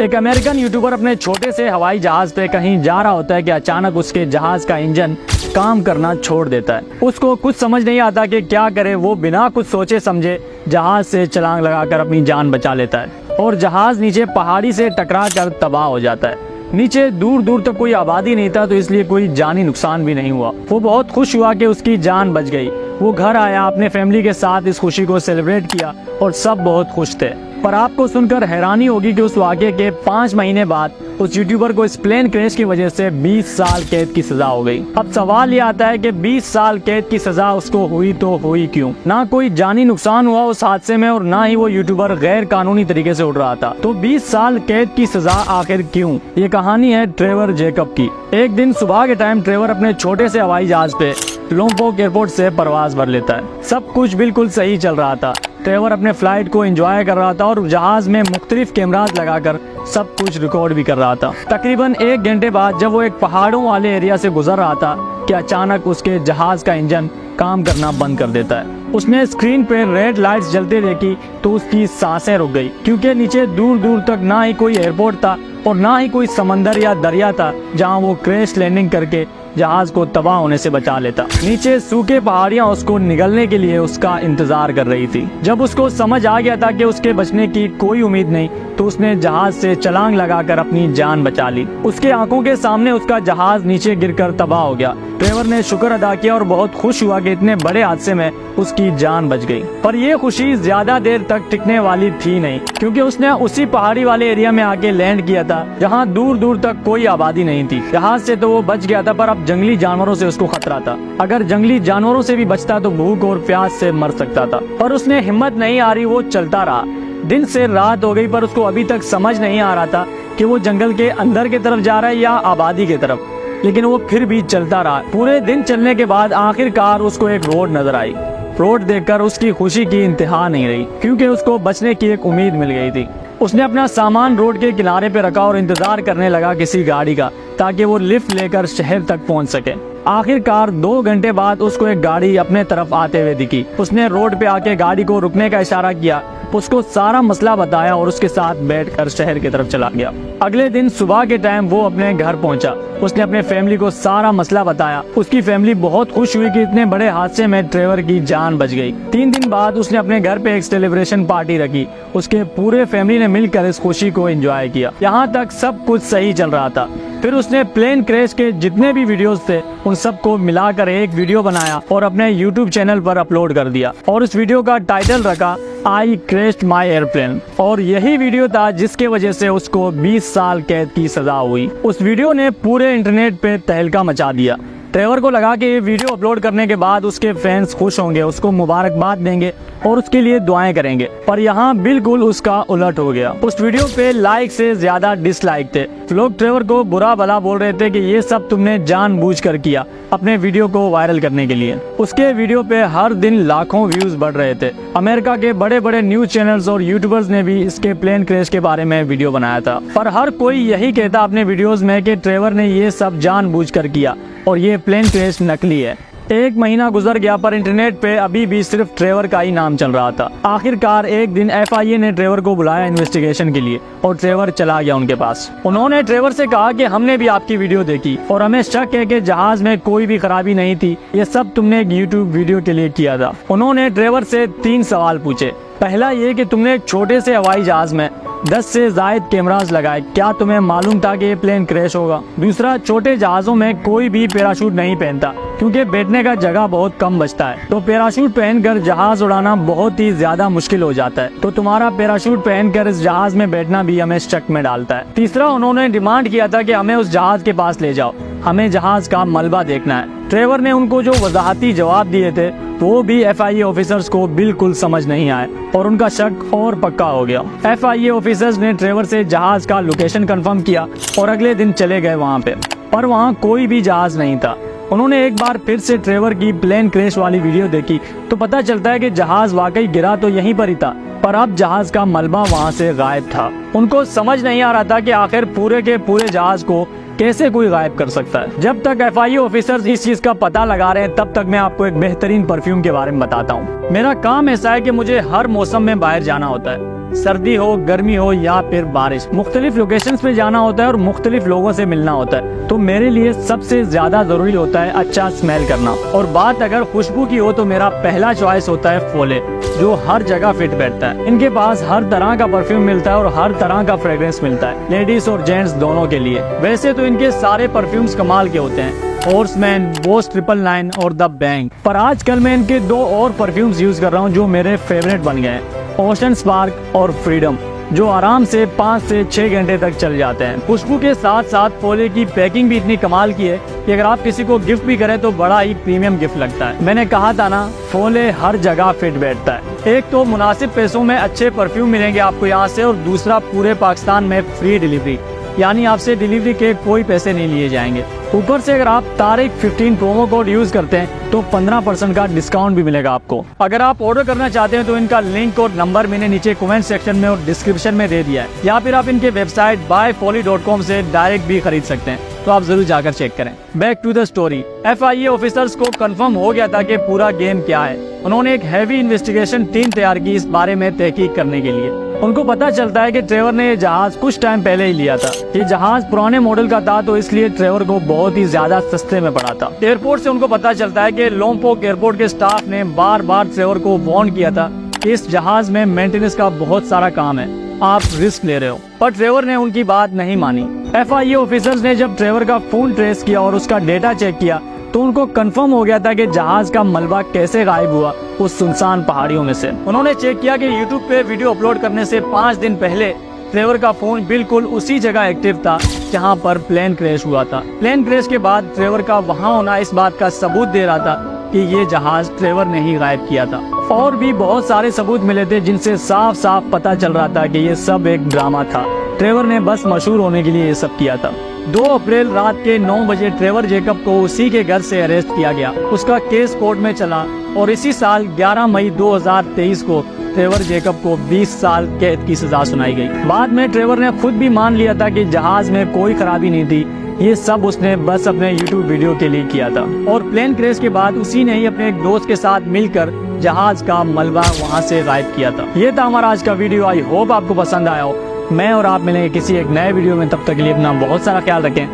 एक American YouTuber अपने छोटे से हवाई जहाज पे कहीं जा रहा होता है कि अचानक उसके जहाज का इंजन काम करना छोड़ देता है। उसको कुछ समझ नहीं आता कि क्या करे। वो बिना कुछ सोचे समझे जहाज से छलांग लगाकर अपनी जान बचा लेता है और जहाज नीचे पहाड़ी से टकरा कर तबाह हो जाता है। नीचे दूर दूर तक कोई आबादी नहीं था, तो इसलिए कोई जानी नुकसान भी नहीं हुआ। वो बहुत खुश हुआ कि उसकी जान बच गई। वो घर आया, अपने फैमिली के साथ इस खुशी को सेलिब्रेट किया और सब बहुत खुश थे। पर आपको सुनकर हैरानी होगी कि उस वाक़े के 5 महीने बाद उस यूट्यूबर को इस प्लेन क्रैश की वजह से 20 साल कैद की सजा हो गई। अब सवाल ये आता है कि 20 साल कैद की सजा उसको हुई तो हुई क्यों? ना कोई जानी नुकसान हुआ उस हादसे में और ना ही वो यूट्यूबर गैर कानूनी तरीके से उड़ रहा था। तो 20 साल कैद की सजा आखिर क्यों? ये कहानी है ट्रेवर जैकब की। एक दिन सुबह के टाइम ट्रेवर अपने छोटे से हवाई जहाज पे लोम्पोक एयरपोर्ट से परवाज भर लेता है। सब कुछ बिल्कुल सही चल रहा था। ट्रेवर अपने फ्लाइट को एंजॉय कर रहा था और जहाज में मुख्तलिफ कैमरास लगाकर सब कुछ रिकॉर्ड भी कर रहा था। तकरीबन 1 घंटे बाद जब वो एक पहाड़ों वाले एरिया से गुजर रहा था कि अचानक उसके जहाज का इंजन काम करना बंद कर देता है। उसने स्क्रीन पे रेड लाइट्स जलते देखी तो उसकी सांसें रुक गई, क्योंकि नीचे दूर दूर तक ना ही कोई एयरपोर्ट था और ना ही कोई समंदर या दरिया था जहां वो क्रैश लैंडिंग करके जहाज को तबाह होने से बचा लेता। नीचे सूखे पहाड़ियां उसको निगलने के लिए उसका इंतजार कर रही थी। जब उसको समझ आ गया था कि उसके बचने की कोई उम्मीद नहीं, तो उसने जहाज से छलांग लगाकर अपनी जान बचा ली। उसके आंखों के सामने उसका जहाज नीचे गिरकर तबाह हो गया। ट्रेवर ने शुक्र अदा किया और बहुत खुश हुआ कि इतने बड़े हादसे में उसकी जान बच गई। पर ये खुशी ज्यादा देर तक टिकने वाली थी नहीं, क्योंकि उसने उसी पहाड़ी वाले एरिया में आके लैंड किया था जहाँ दूर दूर तक कोई आबादी नहीं थी। जहाज से तो वो बच गया था, पर अब जंगली जानवरों से उसको खतरा था। अगर जंगली जानवरों से भी बचता तो भूख और प्यास से मर सकता था। पर उसने हिम्मत नहीं हारी, वो चलता रहा। दिन से रात हो गई, पर उसको अभी तक समझ नहीं आ रहा था कि वो जंगल के अंदर की तरफ जा रहा है या आबादी की तरफ, लेकिन वो फिर भी चलता रहा। पूरे दिन चलने के बाद आखिरकार उसको एक रोड नजर आई। रोड देखकर उसकी खुशी की इंतहा नहीं रही, क्योंकि उसको बचने की एक उम्मीद मिल गई थी। उसने अपना सामान रोड के किनारे पे रखा और इंतजार करने लगा किसी गाड़ी का, ताकि वो लिफ्ट लेकर शहर तक पहुंच सके। आखिरकार 2 घंटे बाद उसको एक गाड़ी अपने तरफ आते हुए दिखी। उसने रोड पे आके गाड़ी को रुकने का इशारा किया, उसको सारा मसला बताया और उसके साथ बैठकर शहर की तरफ चला गया। अगले दिन सुबह के टाइम वो अपने घर पहुंचा। उसने अपने फैमिली को सारा मसला बताया। उसकी फैमिली बहुत खुश हुई कि इतने बड़े हादसे में ट्रेवर की जान बच गई। 3 दिन बाद उसने अपने घर पे एक सेलिब्रेशन पार्टी रखी। उसके पूरे फैमिली ने मिलकर इस खुशी को एंजॉय किया। यहाँ तक सब कुछ सही चल रहा था। फिर उसने प्लेन क्रैश के जितने भी वीडियोस थे उन सबको मिलाकर एक वीडियो बनाया और अपने यूट्यूब चैनल पर अपलोड कर दिया और उस वीडियो का टाइटल रखा आई क्रैश्ड माई एयरप्लेन। और यही वीडियो था जिसके वजह से उसको 20 साल कैद की सजा हुई। उस वीडियो ने पूरे इंटरनेट पे तहलका मचा दिया। ट्रेवर को लगा कि ये वीडियो अपलोड करने के बाद उसके फैंस खुश होंगे, उसको मुबारकबाद देंगे और उसके लिए दुआएं करेंगे। पर यहाँ बिल्कुल उसका उलट हो गया। उस वीडियो पे लाइक से ज्यादा डिसलाइक थे। लोग ट्रेवर को बुरा भला बोल रहे थे कि ये सब तुमने जानबूझकर किया अपने वीडियो को वायरल करने के लिए। उसके वीडियो पे हर दिन लाखों व्यूज बढ़ रहे थे। अमेरिका के बड़े बड़े न्यूज चैनल्स और यूट्यूबर्स ने भी इसके प्लेन क्रैश के बारे में वीडियो बनाया था। पर हर कोई यही कहता अपने वीडियोस में कि ट्रेवर ने ये सब जानबूझकर किया और ये प्लेन क्रैश नकली है। 1 महीना गुजर गया, पर इंटरनेट पे अभी भी सिर्फ ट्रेवर का ही नाम चल रहा था। आखिरकार एक दिन FIA ने ट्रेवर को बुलाया इन्वेस्टिगेशन के लिए और ट्रेवर चला गया उनके पास। उन्होंने ट्रेवर से कहा कि हमने भी आपकी वीडियो देखी और हमें शक है कि जहाज में कोई भी खराबी नहीं थी। ये सब तुमने एक यूट्यूब वीडियो के लिए किया था। उन्होंने ट्रेवर से 3 सवाल पूछे। पहला ये कि तुमने एक छोटे से हवाई जहाज में 10 से ज्यादा कैमरास लगाए, क्या तुम्हें मालूम था कि ये प्लेन क्रैश होगा? दूसरा, छोटे जहाजों में कोई भी पैराशूट नहीं पहनता, क्योंकि बैठने का जगह बहुत कम बचता है, तो पैराशूट पहनकर जहाज उड़ाना बहुत ही ज्यादा मुश्किल हो जाता है। तो तुम्हारा पैराशूट पहनकर इस जहाज में बैठना भी हमें शक में डालता है। तीसरा, उन्होंने डिमांड किया था कि हमें उस जहाज के पास ले जाओ, हमें जहाज का मलबा देखना है। ट्रेवर ने उनको जो वजाहती जवाब दिए थे वो भी FIA ऑफिसर्स को बिल्कुल समझ नहीं आए और उनका शक और पक्का हो गया। FIA ऑफिसर्स ने ट्रेवर से जहाज का लोकेशन कंफर्म किया और अगले दिन चले गए वहाँ पे, पर वहाँ कोई भी जहाज नहीं था। उन्होंने एक बार फिर से ट्रेवर की प्लेन क्रैश वाली वीडियो देखी तो पता चलता है कि जहाज वाकई गिरा तो यहीं पर ही था, पर अब जहाज का मलबा वहाँ से गायब था। उनको समझ नहीं आ रहा था कि आखिर पूरे के पूरे जहाज को कैसे कोई गायब कर सकता है। जब तक FIA ऑफिसर्स इस चीज का पता लगा रहे हैं, तब तक मैं आपको एक बेहतरीन परफ्यूम के बारे में बताता हूँ। मेरा काम ऐसा है कि मुझे हर मौसम में बाहर जाना होता है। सर्दी हो, गर्मी हो या फिर बारिश, मुख्तलिफ लोकेशंस पे जाना होता है और मुख्तलिफ लोगों से मिलना होता है। तो मेरे लिए सबसे ज्यादा जरूरी होता है अच्छा स्मेल करना। और बात अगर खुशबू की हो तो मेरा पहला चॉइस होता है फोले, जो हर जगह फिट बैठता है। इनके पास हर तरह का परफ्यूम मिलता है और हर तरह का फ्रेग्रेंस मिलता है, लेडीज और जेंट्स दोनों के लिए। वैसे तो इनके सारे परफ्यूम्स कमाल के होते हैं, हॉर्समैन, बोस 999 और द बैंक। पर आजकल मैं इनके 2 और परफ्यूम्स यूज कर रहा हूँ जो मेरे फेवरेट बन गए हैं, ओशन स्पार्क और फ्रीडम, जो आराम से 5 से 6 घंटे तक चल जाते हैं। खुशबू के साथ साथ फोले की पैकिंग भी इतनी कमाल की है कि अगर आप किसी को गिफ्ट भी करें तो बड़ा ही प्रीमियम गिफ्ट लगता है। मैंने कहा था ना, फोले हर जगह फिट बैठता है। एक तो मुनासिब पैसों में अच्छे परफ्यूम मिलेंगे आपको यहाँ से, और दूसरा पूरे पाकिस्तान में फ्री डिलीवरी, यानी आपसे डिलीवरी के कोई पैसे नहीं लिए जाएंगे। ऊपर से अगर आप तारिक 15 प्रोमो कोड यूज करते हैं तो 15% का डिस्काउंट भी मिलेगा आपको। अगर आप ऑर्डर करना चाहते हैं तो इनका लिंक और नंबर मैंने नीचे कमेंट सेक्शन में और डिस्क्रिप्शन में दे दिया है, या फिर आप इनके वेबसाइट buyfolly.com से डायरेक्ट भी खरीद सकते हैं, तो आप जरूर जाकर चेक करें। Back to the story. FIA officers को कंफर्म हो गया था कि पूरा गेम क्या है। उन्होंने एक हैवी इन्वेस्टिगेशन टीम तैयार की इस बारे में तहकीक करने के लिए। उनको पता चलता है कि ट्रेवर ने ये जहाज कुछ टाइम पहले ही लिया था। ये जहाज पुराने मॉडल का था, तो इसलिए ट्रेवर को बहुत ही ज्यादा सस्ते में पड़ा था। एयरपोर्ट से उनको पता चलता है कि लोम्पोक एयरपोर्ट के स्टाफ ने बार बार ट्रेवर को वार्न किया था कि इस जहाज में मेंटेनेंस का बहुत सारा काम है, आप रिस्क ले रहे हो। पर ट्रेवर ने उनकी बात नहीं मानी। FIA ऑफिसर्स ने जब ट्रेवर का फोन ट्रेस किया और उसका डेटा चेक किया तो उनको कंफर्म हो गया था कि जहाज का मलबा कैसे गायब हुआ उस सुनसान पहाड़ियों में से। उन्होंने चेक किया कि YouTube पे वीडियो अपलोड करने से 5 दिन पहले ट्रेवर का फोन बिल्कुल उसी जगह एक्टिव था जहां पर प्लेन क्रैश हुआ था। प्लेन क्रैश के बाद ट्रेवर का वहां होना इस बात का सबूत दे रहा था कि ये जहाज ट्रेवर ने ही गायब किया था। और भी बहुत सारे सबूत मिले थे जिनसे साफ साफ पता चल रहा था कि ये सब एक ड्रामा था। ट्रेवर ने बस मशहूर होने के लिए ये सब किया था। 2 अप्रैल रात के 9 बजे ट्रेवर जेकब को उसी के घर से अरेस्ट किया गया। उसका केस कोर्ट में चला और इसी साल 11 मई 2023 को ट्रेवर जेकब को 20 साल कैद की सजा सुनाई गई। बाद में ट्रेवर ने खुद भी मान लिया था कि जहाज में कोई खराबी नहीं थी, ये सब उसने बस अपने YouTube वीडियो के लिए किया था। और प्लेन क्रैश के बाद उसी ने ही अपने एक दोस्त के साथ मिलकर जहाज का मलबा वहां से गायब किया था। ये था हमारा आज का वीडियो। आई होप आपको पसंद आया हो। मैं और आप मिलेंगे किसी एक नए वीडियो में, तब तक के लिए अपना बहुत सारा ख्याल रखें।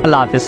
अल्लाह हाफिज।